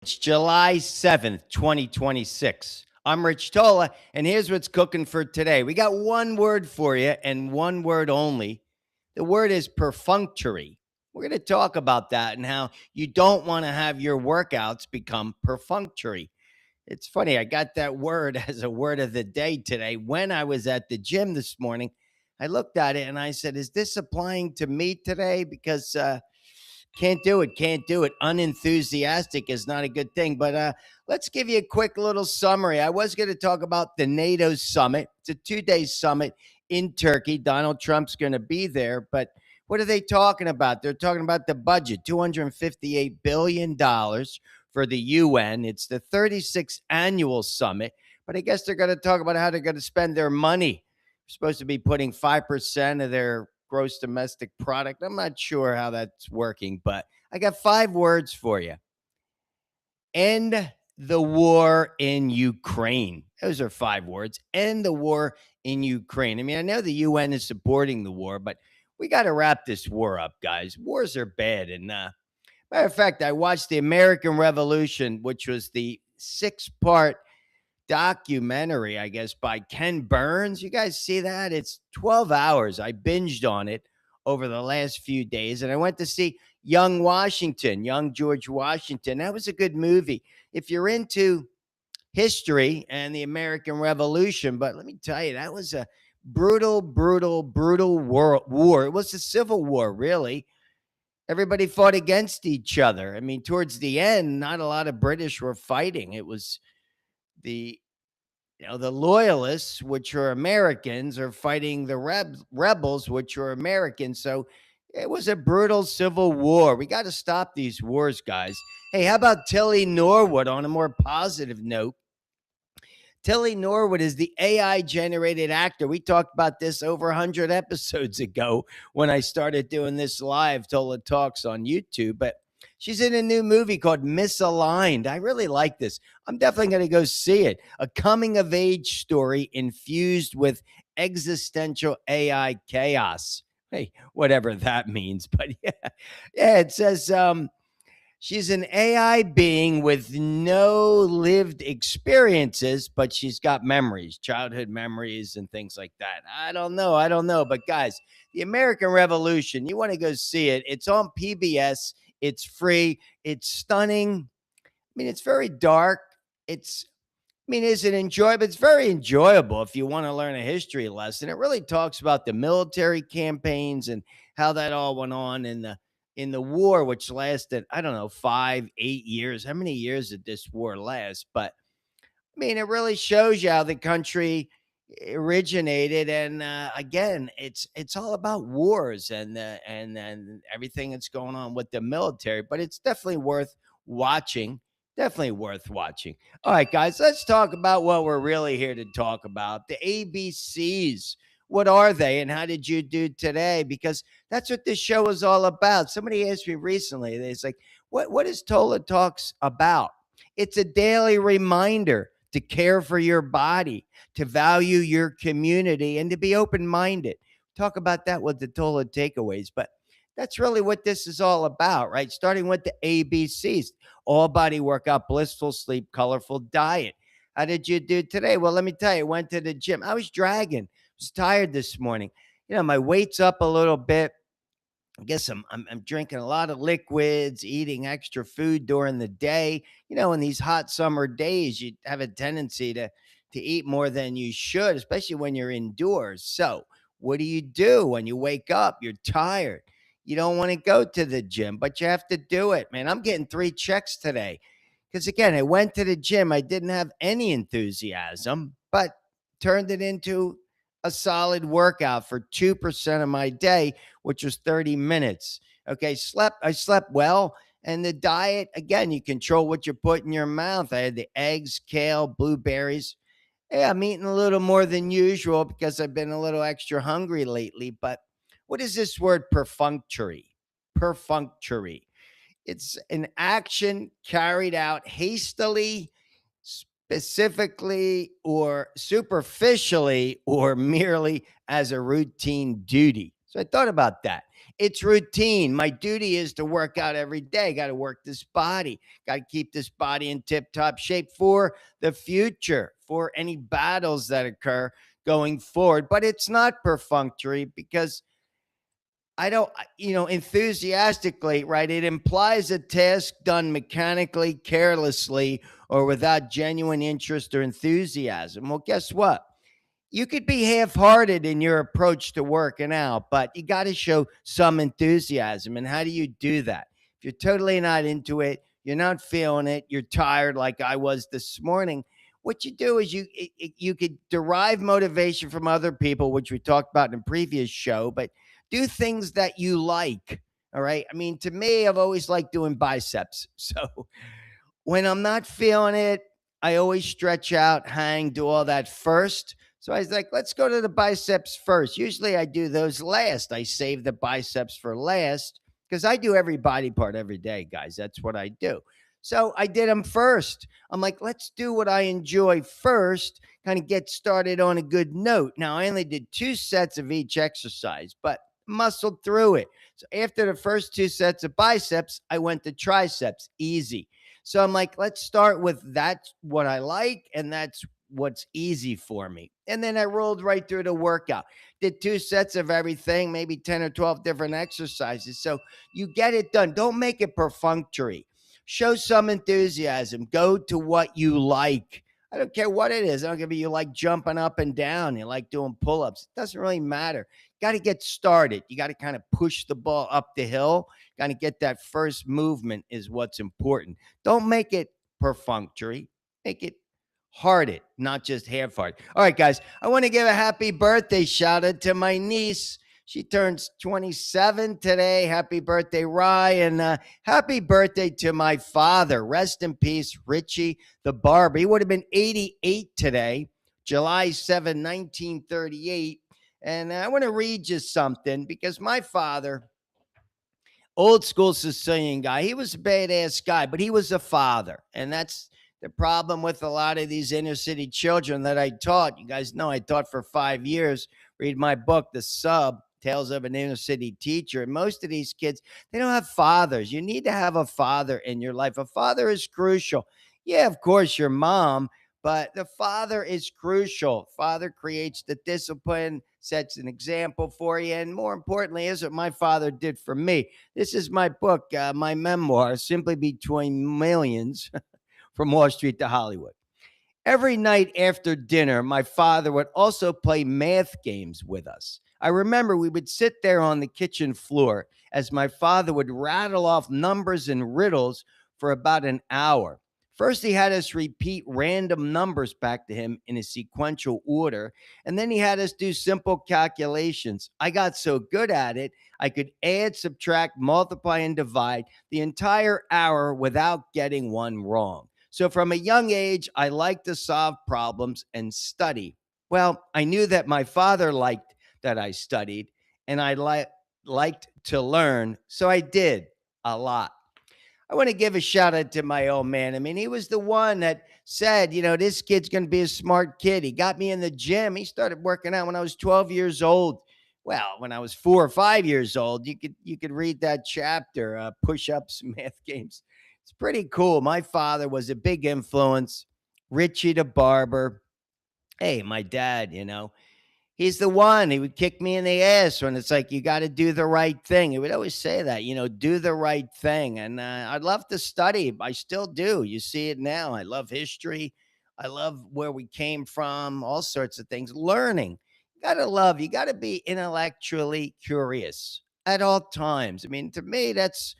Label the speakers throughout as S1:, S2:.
S1: It's July 7th, 2026. I'm Rich Tola, and here's what's cooking for today. We got one word for you and one word only. The word is perfunctory. We're going to talk about that and how you don't want to have your workouts become perfunctory. It's funny, I got that word as a word of the day today. When I was at the gym this morning, I looked at it and I said, is this applying to me today? Because can't do it. Can't do it. Unenthusiastic is not a good thing. But let's give you a quick little summary. I was going to talk about the NATO summit. It's a 2-day summit in Turkey. Donald Trump's going to be there. But what are they talking about? They're talking about the budget, $258 billion for the UN. It's the 36th annual summit. But I guess they're going to talk about how they're going to spend their money. They're supposed to be putting 5% of their gross domestic product. I'm not sure how that's working, but I got 5 words for you. End the war in Ukraine. Those are 5 words. End the war in Ukraine. I mean, I know the UN is supporting the war, but we got to wrap this war up, guys. Wars are bad. And matter of fact, I watched the American Revolution, which was the 6-part documentary, I guess, by Ken Burns. You guys see that? It's 12 hours. I binged on it over the last few days, and I went to see Young Washington, Young George Washington. That was a good movie. If you're into history and the American Revolution, but let me tell you, that was a brutal, brutal, brutal war. It was a civil war, really. Everybody fought against each other. I mean, towards the end, not a lot of British were fighting. It was the the loyalists, which are Americans, are fighting the rebels, which are Americans. So it was a brutal civil war. We got to stop these wars, guys. Hey, how about Tilly Norwood on a more positive note? Tilly Norwood is the AI generated actor. We talked about this over 100 episodes ago when I started doing this live Tola Talks on YouTube. But she's in a new movie called Misaligned. I really like this. I'm definitely going to go see it. A coming of age story infused with existential AI chaos. Hey, whatever that means. But yeah, it says she's an AI being with no lived experiences, but she's got memories, childhood memories, and things like that. I don't know. But guys, the American Revolution, you want to go see it. It's on PBS. It's free. It's stunning. I mean, it's very dark. Is it enjoyable? It's very enjoyable if you want to learn a history lesson. It really talks about the military campaigns and how that all went on in the war, which lasted, I don't know, 5, 8 years. How many years did this war last? But I mean, it really shows you how the country originated, and again, it's all about wars and everything that's going on with the military. But it's definitely worth watching. Definitely worth watching. All right, guys, let's talk about what we're really here to talk about. The ABCs. What are they, and how did you do today? Because that's what this show is all about. Somebody asked me recently. It's like, what is Tola Talks about? It's a daily reminder to care for your body, to value your community, and to be open minded. Talk about that with the Tola takeaways. But that's really what this is all about, right? Starting with the ABCs: all body workout, blissful sleep, colorful diet. How did you do today? Well, let me tell you, I went to the gym. I was dragging, I was tired this morning. My weight's up a little bit. I guess I'm drinking a lot of liquids, eating extra food during the day. In these hot summer days, you have a tendency to eat more than you should, especially when you're indoors. So, what do you do when you wake up? You're tired. You don't want to go to the gym, but you have to do it, man. I'm getting 3 checks today because again, I went to the gym. I didn't have any enthusiasm, but turned it into a solid workout for 2% of my day, which was 30 minutes. Okay, I slept well. And the diet, again, you control what you put in your mouth. I had the eggs, kale, blueberries. Yeah, I'm eating a little more than usual because I've been a little extra hungry lately. But what is this word perfunctory? Perfunctory. It's an action carried out hastily, specifically, or superficially, or merely as a routine duty. So I thought about that. It's routine. My duty is to work out every day. Got to work this body. Got to keep this body in tip top shape for the future, for any battles that occur going forward. But it's not perfunctory because I don't, enthusiastically, right? It implies a task done mechanically, carelessly, or without genuine interest or enthusiasm. Well, guess what? You could be half-hearted in your approach to working out, but you got to show some enthusiasm. And how do you do that? If you're totally not into it, you're not feeling it, you're tired like I was this morning, what you do is you could derive motivation from other people, which we talked about in a previous show, but do things that you like. All right. I mean, to me, I've always liked doing biceps. So when I'm not feeling it, I always stretch out, hang, do all that first. So I was like, let's go to the biceps first. Usually I do those last. I save the biceps for last because I do every body part every day, guys. That's what I do. So I did them first. I'm like, let's do what I enjoy first, kind of get started on a good note. Now, I only did 2 sets of each exercise, but muscled through it. So after the first 2 sets of biceps, I went to triceps, easy. So I'm like, let's start with that's what I like, and that's what's easy for me. And then I rolled right through the workout. Did 2 sets of everything, maybe 10 or 12 different exercises. So you get it done. Don't make it perfunctory. Show some enthusiasm. Go to what you like. I don't care what it is. I don't care if you like jumping up and down, you like doing pull-ups. It doesn't really matter. Got to get started. You got to kind of push the ball up the hill. Got to get that first movement is what's important. Don't make it perfunctory. Make it hearted, not just half-hearted. All right, guys, I want to give a happy birthday shout out to my niece. She turns 27 today. Happy birthday, Ryan. Happy birthday to my father. Rest in peace, Richie the barber. He would have been 88 today, July 7, 1938. And I want to read you something because my father, old school Sicilian guy. He was a badass guy, but he was a father. And that's the problem with a lot of these inner city children that I taught. You guys know I taught for 5 years. Read my book, The Sub, Tales of an Inner City Teacher. And most of these kids, they don't have fathers. You need to have a father in your life. A father is crucial. Yeah, of course, your mom, but the father is crucial. Father creates the discipline, sets an example for you. And more importantly, is what my father did for me. This is my book, my memoir, Simply Between Millions, from Wall Street to Hollywood. Every night after dinner, my father would also play math games with us. I remember we would sit there on the kitchen floor as my father would rattle off numbers and riddles for about an hour. First, he had us repeat random numbers back to him in a sequential order, and then he had us do simple calculations. I got so good at it, I could add, subtract, multiply, and divide the entire hour without getting one wrong. So from a young age, I liked to solve problems and study. Well, I knew that my father liked that I studied, and I liked to learn. So I did a lot. I want to give a shout out to my old man. I mean, he was the one that said, this kid's going to be a smart kid. He got me in the gym. He started working out when I was 12 years old. Well, when I was 4 or 5 years old, you could read that chapter, push-ups, math games. It's pretty cool. My father was a big influence. Richie the barber. Hey, my dad, he's the one. He would kick me in the ass when it's like, you got to do the right thing. He would always say that, do the right thing. And I'd love to study. I still do. You see it now. I love history. I love where we came from, all sorts of things. Learning. You got to be intellectually curious at all times. I mean, to me, that's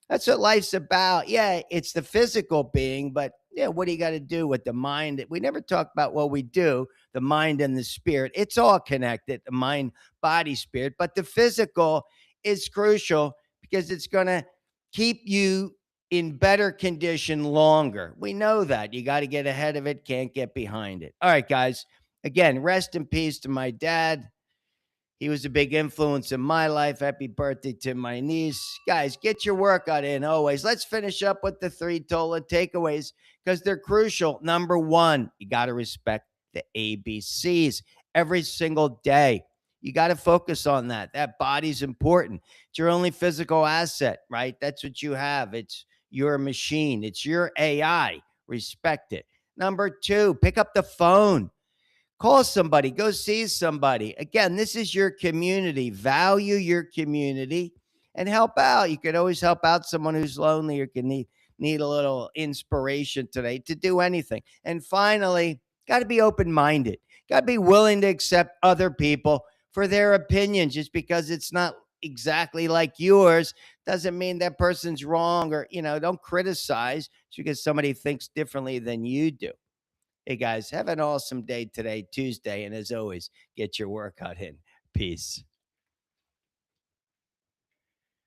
S1: what life's about. Yeah, it's the physical being, but yeah, what do you got to do with the mind? We never talk about what we do, the mind and the spirit. It's all connected, the mind, body, spirit. But the physical is crucial because it's going to keep you in better condition longer. We know that. You got to get ahead of it, can't get behind it. All right, guys. Again, rest in peace to my dad. He was a big influence in my life. Happy birthday to my niece. Guys, get your workout in always. Let's finish up with the 3 Tola takeaways because they're crucial. Number 1, you got to respect the ABCs every single day. You got to focus on that. That body's important. It's your only physical asset, right? That's what you have. It's your machine, it's your AI. Respect it. Number two, pick up the phone. Call somebody, go see somebody. Again, this is your community. Value your community and help out. You could always help out someone who's lonely or can need a little inspiration today to do anything. And finally, got to be open-minded. Got to be willing to accept other people for their opinion. Just because it's not exactly like yours doesn't mean that person's wrong, or don't criticize just because somebody thinks differently than you do. Hey guys, have an awesome day today, Tuesday. And as always, get your workout in. Peace.